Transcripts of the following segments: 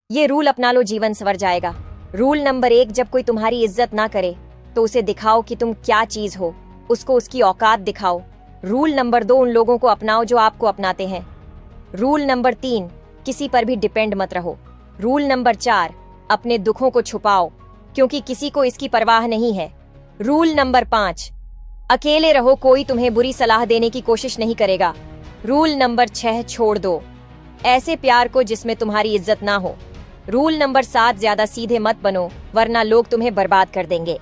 ये रूल अपना लो, जीवन संवर जाएगा। रूल नंबर 1, जब कोई तुम्हारी इज्जत ना करे तो उसे दिखाओ कि तुम क्या चीज हो, उसको उसकी औकात दिखाओ। रूल नंबर 2, उन लोगों को अपनाओ जो आपको अपनाते हैं। रूल नंबर 3, किसी पर भी डिपेंड मत रहो। रूल नंबर 4, अपने दुखों को छुपाओ क्योंकि किसी को इसकी परवाह नहीं है। रूल नंबर 5, अकेले रहो, कोई तुम्हें बुरी सलाह देने की कोशिश नहीं करेगा। रूल नंबर 6, छोड़ दो ऐसे प्यार को जिसमें तुम्हारी इज्जत ना हो। रूल नंबर 7, ज्यादा सीधे मत बनो वरना लोग तुम्हें बर्बाद कर देंगे।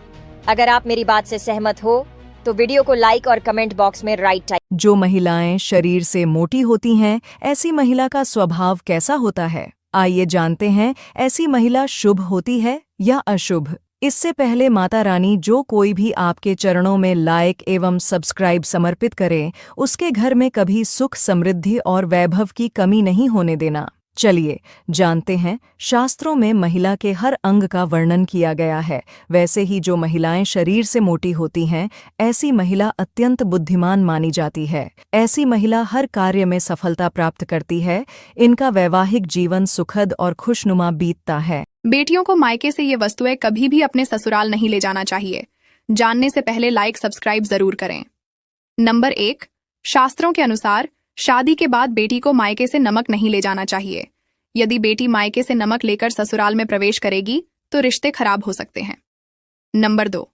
अगर आप मेरी बात से सहमत हो तो वीडियो को लाइक और कमेंट बॉक्स में राइट टाइप। जो महिलाएं शरीर से मोटी होती हैं, ऐसी महिला का स्वभाव कैसा होता है? आइए जानते हैं, ऐसी महिला शुभ होती है या अशुभ? इससे पहले माता रानी जो कोई भी आपके चरणों में लाइक एवं सब्सक्राइब समर्पित करे, उसके घर में कभी सुख, समृद्धि और वैभव की कमी नहीं होने देना। चलिए जानते हैं, शास्त्रों में महिला के हर अंग का वर्णन किया गया है। वैसे ही जो महिलाएं शरीर से मोटी होती हैं, ऐसी महिला अत्यंत बुद्धिमान मानी जाती है। ऐसी महिला हर कार्य में सफलता प्राप्त करती है। इनका वैवाहिक जीवन सुखद और खुशनुमा बीतता है। बेटियों को मायके से ये वस्तुएं कभी भी अपने ससुराल नहीं ले जाना चाहिए। जानने से पहले लाइक सब्सक्राइब जरूर करें। नंबर 1, शास्त्रों के अनुसार शादी के बाद बेटी को मायके से नमक नहीं ले जाना चाहिए। यदि बेटी मायके से नमक लेकर ससुराल में प्रवेश करेगी तो रिश्ते खराब हो सकते हैं। नंबर 2,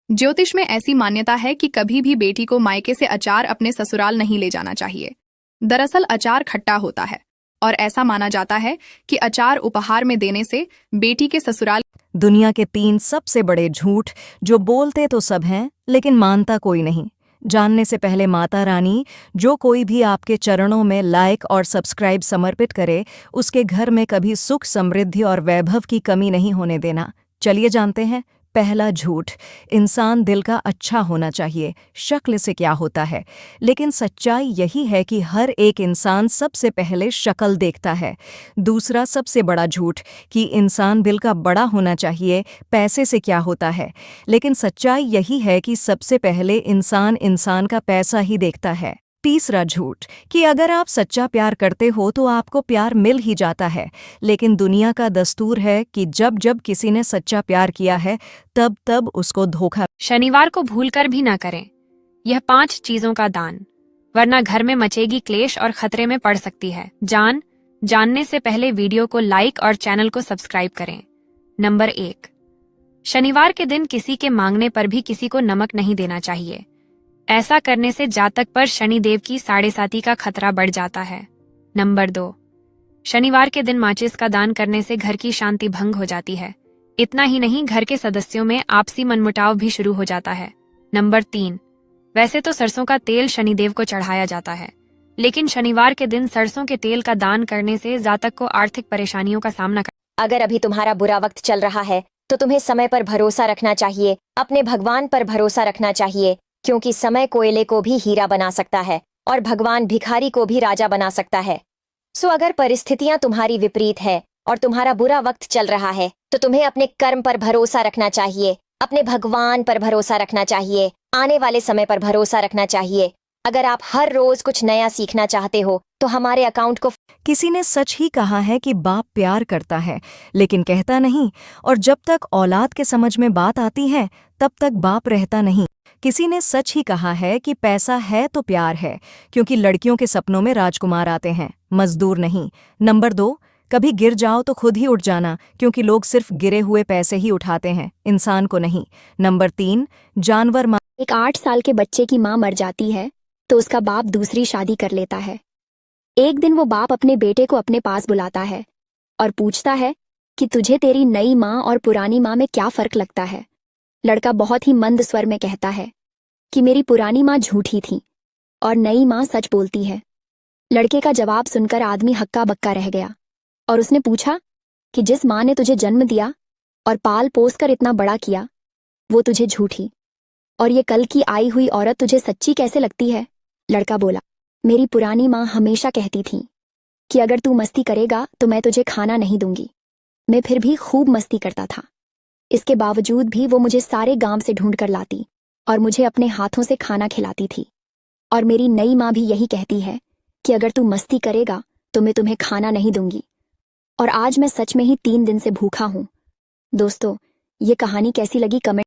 ज्योतिष में ऐसी मान्यता है कि कभी भी बेटी को मायके से अचार अपने ससुराल नहीं ले जाना चाहिए। दरअसल अचार खट्टा होता है और ऐसा माना जाता है कि अचार उपहार में देने से बेटी के ससुराल। दुनिया के 3 सबसे बड़े झूठ जो बोलते तो सब हैं लेकिन मानता कोई नहीं। जानने से पहले माता रानी जो कोई भी आपके चरणों में लाइक और सब्सक्राइब समर्पित करे, उसके घर में कभी सुख, समृद्धि और वैभव की कमी नहीं होने देना। चलिए जानते हैं, पहला झूठ, इंसान दिल का अच्छा होना चाहिए, शक्ल से क्या होता है। लेकिन सच्चाई यही है कि हर एक इंसान सबसे पहले शक्ल देखता है। दूसरा सबसे बड़ा झूठ कि इंसान दिल का बड़ा होना चाहिए, पैसे से क्या होता है। लेकिन सच्चाई यही है कि सबसे पहले इंसान का पैसा ही देखता है। तीसरा झूठ कि अगर आप सच्चा प्यार करते हो तो आपको प्यार मिल ही जाता है। लेकिन दुनिया का दस्तूर है कि जब जब किसी ने सच्चा प्यार किया है तब तब उसको धोखा। शनिवार को भूलकर भी ना करें यह 5 चीजों का दान, वरना घर में मचेगी क्लेश और खतरे में पड़ सकती है। जानने से पहले वीडियो को लाइक और चैनल को सब्सक्राइब करें। नंबर 1, शनिवार के दिन किसी के मांगने पर भी किसी को नमक नहीं देना चाहिए। ऐसा करने से जातक पर शनिदेव की 7.5 का खतरा बढ़ जाता है। नंबर 2, शनिवार के दिन माचिस का दान करने से घर की शांति भंग हो जाती है। इतना ही नहीं, घर के सदस्यों में आपसी मनमुटाव भी शुरू हो जाता है। नंबर 3, वैसे तो सरसों का तेल शनिदेव को चढ़ाया जाता है, लेकिन शनिवार के दिन सरसों के तेल का दान करने से जातक को आर्थिक परेशानियों का सामना अगर अभी तुम्हारा बुरा वक्त चल रहा है तो तुम्हें समय पर भरोसा रखना चाहिए, अपने भगवान पर भरोसा रखना चाहिए, क्योंकि समय कोयले को भी हीरा बना सकता है और भगवान भिखारी को भी राजा बना सकता है। सो अगर परिस्थितियां तुम्हारी विपरीत है और तुम्हारा बुरा वक्त चल रहा है तो तुम्हें अपने कर्म पर भरोसा रखना चाहिए, अपने भगवान पर भरोसा रखना चाहिए, आने वाले समय पर भरोसा रखना चाहिए। अगर आप हर रोज कुछ नया सीखना चाहते हो तो हमारे अकाउंट को। किसी ने सच ही कहा है कि बाप प्यार करता है लेकिन कहता नहीं, और जब तक औलाद के समझ में बात आती है तब तक बाप रहता नहीं। किसी ने सच ही कहा है कि पैसा है तो प्यार है, क्योंकि लड़कियों के सपनों में राजकुमार आते हैं, मजदूर नहीं। नंबर 2, कभी गिर जाओ तो खुद ही उठ जाना, क्योंकि लोग सिर्फ गिरे हुए पैसे ही उठाते हैं, इंसान को नहीं। नंबर 3, जानवर एक 8 साल के बच्चे की मां मर जाती है तो उसका बाप दूसरी शादी कर लेता है। एक दिन वो बाप अपने बेटे को अपने पास बुलाता है और पूछता है कि तुझे तेरी नई माँ और पुरानी माँ में क्या फर्क लगता है। लड़का बहुत ही मंद स्वर में कहता है कि मेरी पुरानी माँ झूठी थी और नई माँ सच बोलती है। लड़के का जवाब सुनकर आदमी हक्का बक्का रह गया और उसने पूछा कि जिस माँ ने तुझे जन्म दिया और पाल पोस कर इतना बड़ा किया, वो तुझे झूठी, और ये कल की आई हुई औरत तुझे सच्ची कैसे लगती है? लड़का बोला, मेरी पुरानी माँ हमेशा कहती थी कि अगर तू मस्ती करेगा तो मैं तुझे खाना नहीं दूंगी। मैं फिर भी खूब मस्ती करता था। इसके बावजूद भी वो मुझे सारे गांव से ढूंढ कर लाती और मुझे अपने हाथों से खाना खिलाती थी। और मेरी नई माँ भी यही कहती है कि अगर तू मस्ती करेगा तो मैं तुम्हें खाना नहीं दूंगी। और आज मैं सच में ही 3 दिन से भूखा हूँ। दोस्तों, ये कहानी कैसी लगी कमेंट